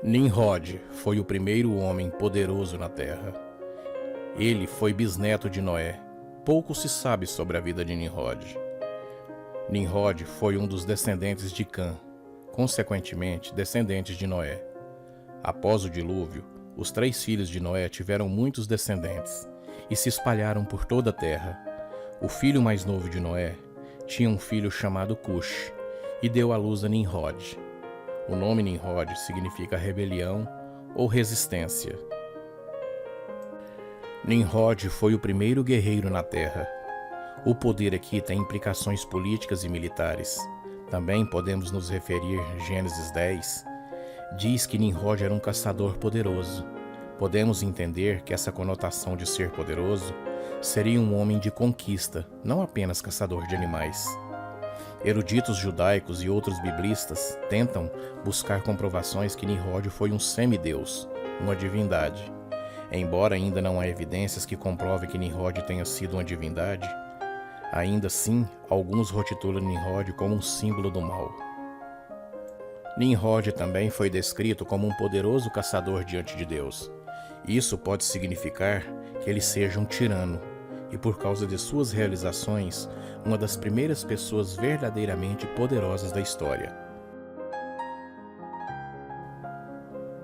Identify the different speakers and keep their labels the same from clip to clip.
Speaker 1: Nimrod foi o primeiro homem poderoso na Terra. Ele foi bisneto de Noé. Pouco se sabe sobre a vida de Nimrod. Nimrod foi um dos descendentes de Cã, consequentemente descendentes de Noé. Após o dilúvio, os 3 filhos de Noé tiveram muitos descendentes e se espalharam por toda a terra. O filho mais novo de Noé tinha um filho chamado Cush e deu à luz a Nimrod. O nome Nimrod significa rebelião ou resistência. Nimrod foi o primeiro guerreiro na Terra. O poder aqui tem implicações políticas e militares. Também podemos nos referir a Gênesis 10. Diz que Nimrod era um caçador poderoso. Podemos entender que essa conotação de ser poderoso seria um homem de conquista, não apenas caçador de animais. Eruditos judaicos e outros biblistas tentam buscar comprovações que Nimrod foi um semideus, uma divindade. Embora ainda não há evidências que comprovem que Nimrod tenha sido uma divindade, ainda assim, alguns rotitulam Nimrod como um símbolo do mal. Nimrod também foi descrito como um poderoso caçador diante de Deus. Isso pode significar que ele seja um tirano, e por causa de suas realizações, uma das primeiras pessoas verdadeiramente poderosas da história.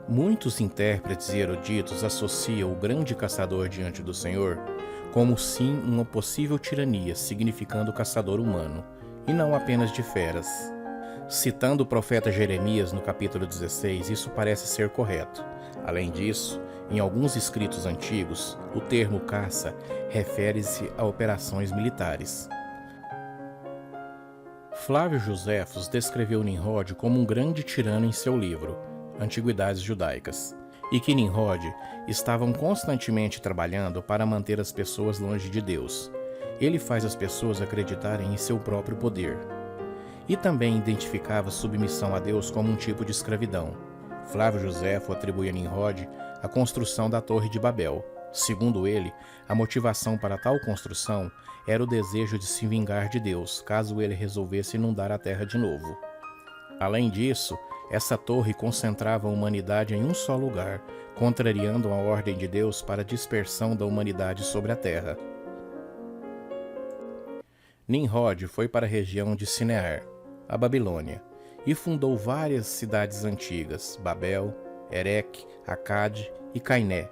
Speaker 1: Muitos intérpretes e eruditos associam o grande caçador diante do Senhor como sim uma possível tirania, significando caçador humano, e não apenas de feras. Citando o profeta Jeremias no capítulo 16, isso parece ser correto. Além disso, em alguns escritos antigos, o termo caça refere-se a operações militares. Flávio Joséfos descreveu Nimrod como um grande tirano em seu livro, Antiguidades Judaicas, e que Nimrod estavam constantemente trabalhando para manter as pessoas longe de Deus. Ele faz as pessoas acreditarem em seu próprio poder. E também identificava submissão a Deus como um tipo de escravidão. Flávio Joséfo atribui a Nimrod a construção da Torre de Babel. Segundo ele, a motivação para tal construção era o desejo de se vingar de Deus, caso ele resolvesse inundar a terra de novo. Além disso, essa torre concentrava a humanidade em um só lugar, contrariando a ordem de Deus para a dispersão da humanidade sobre a terra. Nimrod foi para a região de Sinear, a Babilônia, e fundou várias cidades antigas, Babel, Ereque, Acade e Cainé.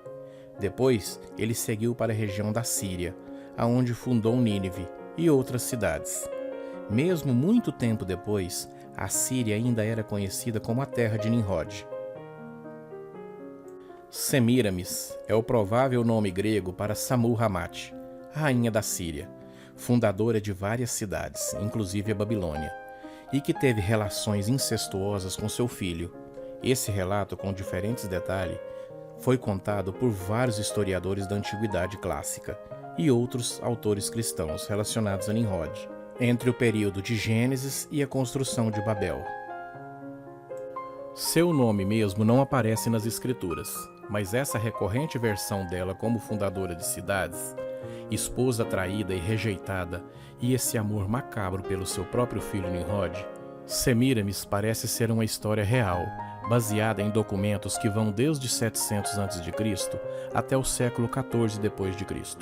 Speaker 1: Depois, ele seguiu para a região da Síria, aonde fundou Nínive e outras cidades. Mesmo muito tempo depois, a Síria ainda era conhecida como a terra de Nimrod. Semíramis é o provável nome grego para Samur-Ramate, rainha da Síria, fundadora de várias cidades, inclusive a Babilônia, e que teve relações incestuosas com seu filho. Esse relato, com diferentes detalhes, foi contado por vários historiadores da Antiguidade Clássica e outros autores cristãos relacionados a Nimrod, entre o período de Gênesis e a construção de Babel. Seu nome mesmo não aparece nas escrituras, mas essa recorrente versão dela como fundadora de cidades, esposa traída e rejeitada, e esse amor macabro pelo seu próprio filho Nimrod, Semíramis parece ser uma história real, baseada em documentos que vão desde 700 a.C. até o século XIV d.C.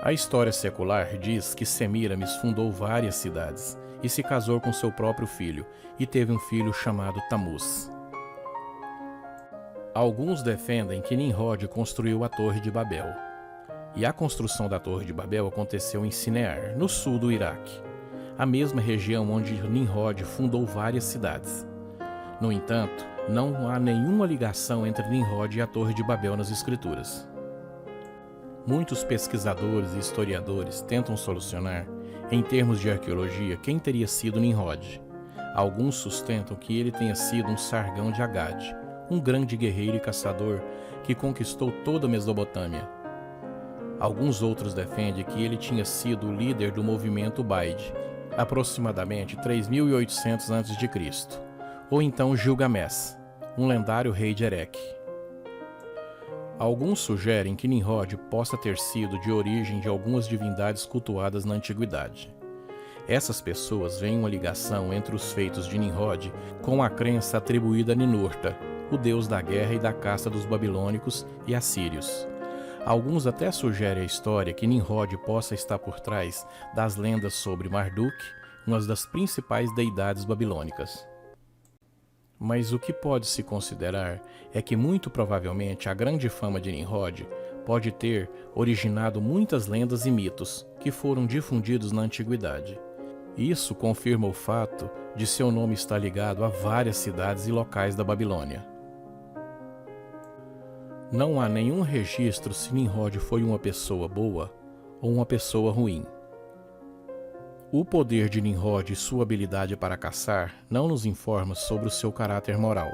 Speaker 1: A história secular diz que Semíramis fundou várias cidades e se casou com seu próprio filho, e teve um filho chamado Tamuz. Alguns defendem que Nimrod construiu a Torre de Babel, e a construção da Torre de Babel aconteceu em Sinear, no sul do Iraque, a mesma região onde Nimrod fundou várias cidades. No entanto, não há nenhuma ligação entre Nimrod e a Torre de Babel nas escrituras. Muitos pesquisadores e historiadores tentam solucionar, em termos de arqueologia, quem teria sido Nimrod. Alguns sustentam que ele tenha sido um Sargão de Agade, um grande guerreiro e caçador que conquistou toda a Mesopotâmia. Alguns outros defendem que ele tinha sido o líder do movimento Ubaide, aproximadamente 3.800 a.C., ou então Gilgamesh, um lendário rei de Ereque. Alguns sugerem que Nimrod possa ter sido de origem de algumas divindades cultuadas na antiguidade. Essas pessoas veem uma ligação entre os feitos de Nimrod com a crença atribuída a Ninurta, o deus da guerra e da caça dos babilônicos e assírios. Alguns até sugerem a história que Nimrod possa estar por trás das lendas sobre Marduk, uma das principais deidades babilônicas. Mas o que pode-se considerar é que muito provavelmente a grande fama de Nimrod pode ter originado muitas lendas e mitos que foram difundidos na antiguidade. Isso confirma o fato de seu nome estar ligado a várias cidades e locais da Babilônia. Não há nenhum registro se Nimrod foi uma pessoa boa ou uma pessoa ruim. O poder de Nimrod e sua habilidade para caçar não nos informa sobre o seu caráter moral.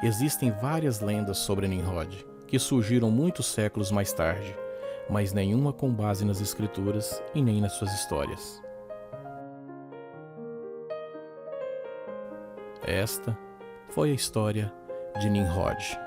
Speaker 1: Existem várias lendas sobre Nimrod, que surgiram muitos séculos mais tarde, mas nenhuma com base nas escrituras e nem nas suas histórias. Esta foi a história de Nimrod.